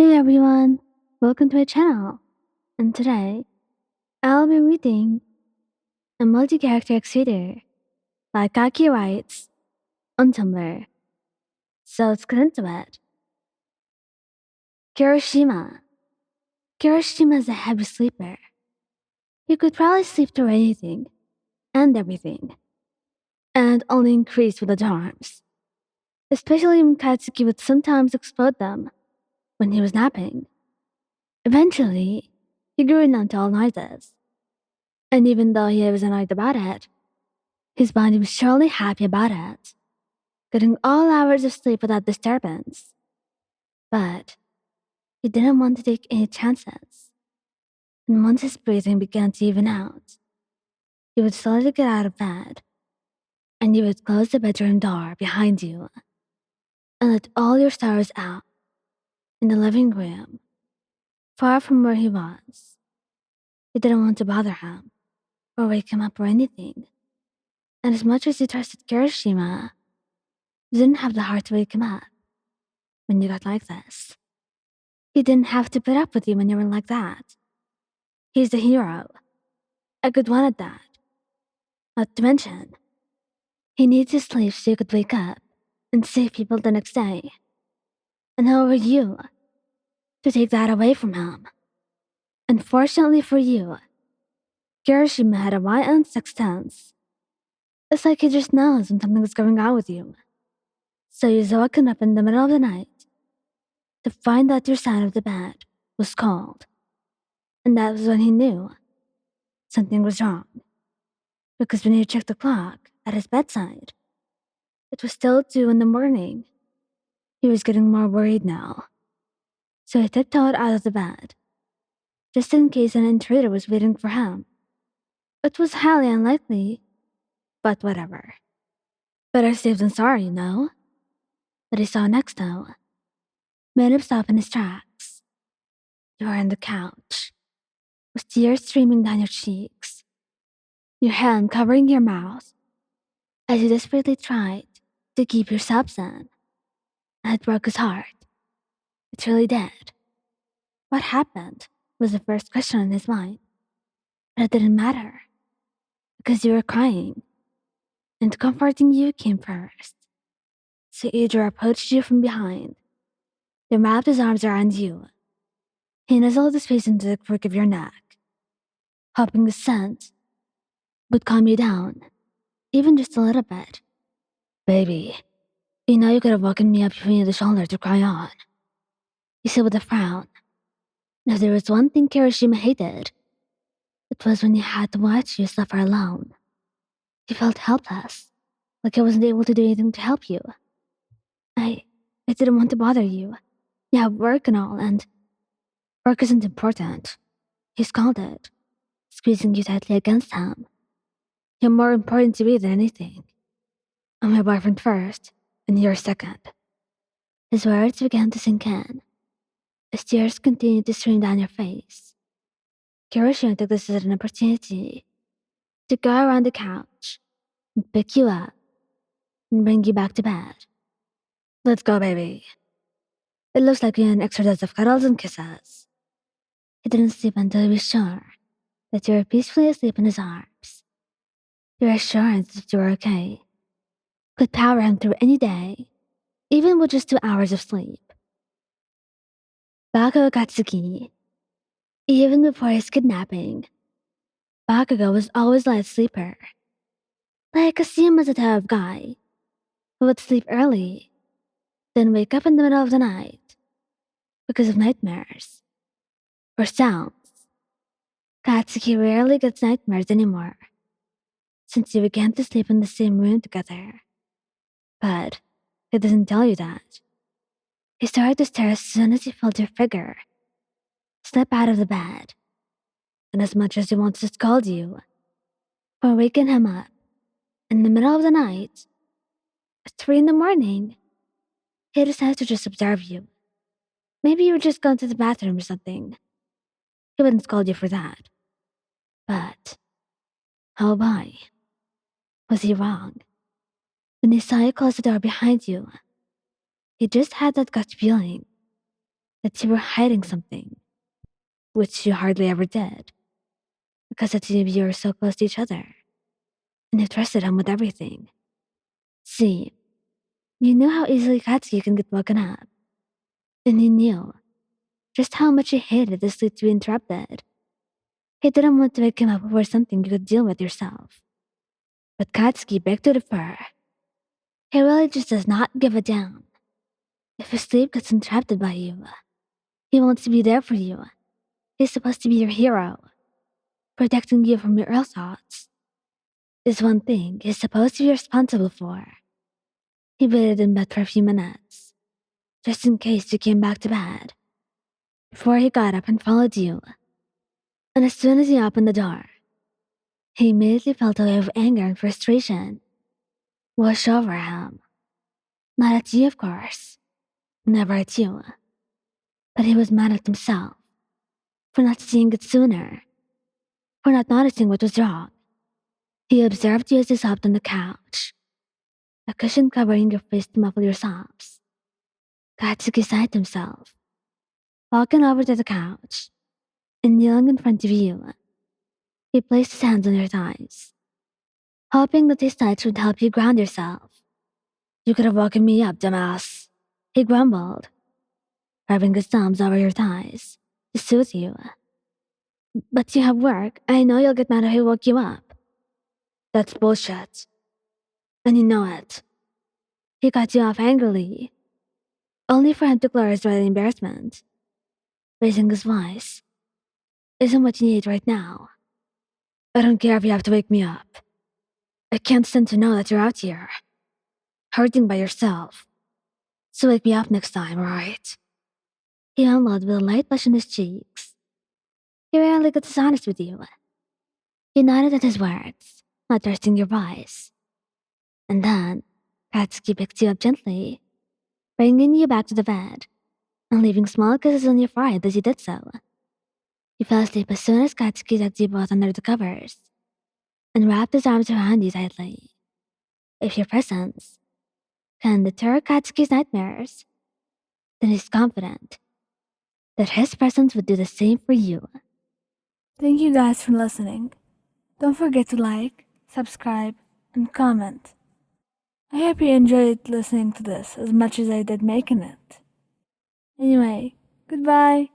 Hey everyone, welcome to my channel. And today, I'll be reading a multi-character exciter by Kaki Writes on Tumblr. So let's get into it. Kirishima. Kirishima is a heavy sleeper. He could probably sleep through anything and everything, and only increase with the charms. Especially when Katsuki would sometimes explode them when he was napping. Eventually, he grew numb to all noises. And even though he was annoyed about it, his body was surely happy about it, getting all hours of sleep without disturbance. But he didn't want to take any chances. And once his breathing began to even out, he would slowly get out of bed, and you would close the bedroom door behind you and let all your sorrows out in the living room, far from where he was. You didn't want to bother him or wake him up or anything. And as much as you trusted Kirishima, you didn't have the heart to wake him up when you got like this. He didn't have to put up with you when you were like that. He's the hero. A good one at that. Not to mention, he needs his sleep so you could wake up and save people the next day. And how are you to take that away from him? Unfortunately for you, Kirishima had a violent sixth sense. It's like he just knows when something's going on with you. So he's woken up in the middle of the night to find that your side of the bed was cold. And that was when he knew something was wrong. Because when he checked the clock at his bedside, it was still 2 in the morning. He was getting more worried now. So he tiptoed out of the bed, just in case an intruder was waiting for him. It was highly unlikely, but whatever. Better safe than sorry, you know? But he saw next though made him stop in his tracks. You were on the couch, with tears streaming down your cheeks, your hand covering your mouth, as you desperately tried to keep yourself zen. And it broke his heart. It really did. What happened was the first question on his mind. But it didn't matter, because you were crying, and comforting you came first. So Eijiro approached you from behind. He wrapped his arms around you. He nuzzled his face into the crook of your neck, hoping the scent would calm you down, even just a little bit. Baby, you know you could have woken me up if you needed a shoulder to cry on. He said with a frown. If there was one thing Kirishima hated, it was when he had to watch you suffer alone. He felt helpless, like he wasn't able to do anything to help you. I didn't want to bother you. You have work and all, and work isn't important. He scolded, squeezing you tightly against him. You're more important to me than anything. I'm my boyfriend first, and you're second. His words began to sink in, as tears continued to stream down your face. Kirishima took this as an opportunity to go around the couch and pick you up and bring you back to bed. Let's go, baby. It looks like you need an extra dose of cuddles and kisses. He didn't sleep until he was sure that you were peacefully asleep in his arms. Your assurance that you were okay could power him through any day, even with just 2 hours of sleep. Bakugou Katsuki. Even before his kidnapping, Bakugou was always a light sleeper. Like assume as a type of guy who would sleep early, then wake up in the middle of the night because of nightmares or sounds. Katsuki rarely gets nightmares anymore, since you began to sleep in the same room together. But he doesn't tell you that. He started to stare as soon as he felt your figure slip out of the bed, and as much as he wants to scold you for waking him up in the middle of the night, at 3 in the morning, he decided to just observe you. Maybe you were just going to the bathroom or something. He wouldn't scold you for that. But, oh boy, was he wrong. When he saw you close the door behind you, he just had that gut feeling that you were hiding something, which you hardly ever did, because the two of you were so close to each other, and you trusted him with everything. See, you knew how easily Katsuki can get woken up, and you knew just how much he hated the sleep to be interrupted. He didn't want to wake him up over something you could deal with yourself. But Katsuki begged to differ. He really just does not give a damn. If his sleep gets interrupted by you, he wants to be there for you. He's supposed to be your hero, protecting you from your ill thoughts. Is one thing he's supposed to be responsible for. He waited in bed for a few minutes, just in case you came back to bed, before he got up and followed you. And as soon as he opened the door, he immediately felt a wave of anger and frustration wash over him. Not at you, of course. Never at you. But he was mad at himself for not seeing it sooner, for not noticing what was wrong. He observed you as you sobbed on the couch, a cushion covering your face to muffle your sobs. Katsuki sighed to himself, walking over to the couch and kneeling in front of you. He placed his hands on your thighs, hoping that his touch would help you ground yourself. You could have woken me up, dumbass, he grumbled, rubbing his thumbs over your thighs to soothe you. But you have work. I know you'll get mad if I woke you up. That's bullshit. And you know it. He cut you off angrily, only for him to clear his throat in embarrassment. Raising his voice isn't what you need right now. I don't care if you have to wake me up. I can't stand to know that you're out here, hurting by yourself. So wake me up next time, alright? He mumbled with a light blush on his cheeks. He rarely gets honest with you. He nodded at his words, not trusting your voice. And then, Katsuki picked you up gently, bringing you back to the bed, and leaving small kisses on your forehead as he did so. You fell asleep as soon as Katsuki tucked you both under the covers, and wrapped his arms around you tightly. If your presence can deter Katsuki's nightmares, then he's confident that his presence would do the same for you. Thank you guys for listening. Don't forget to like, subscribe, and comment. I hope you enjoyed listening to this as much as I did making it. Anyway, goodbye.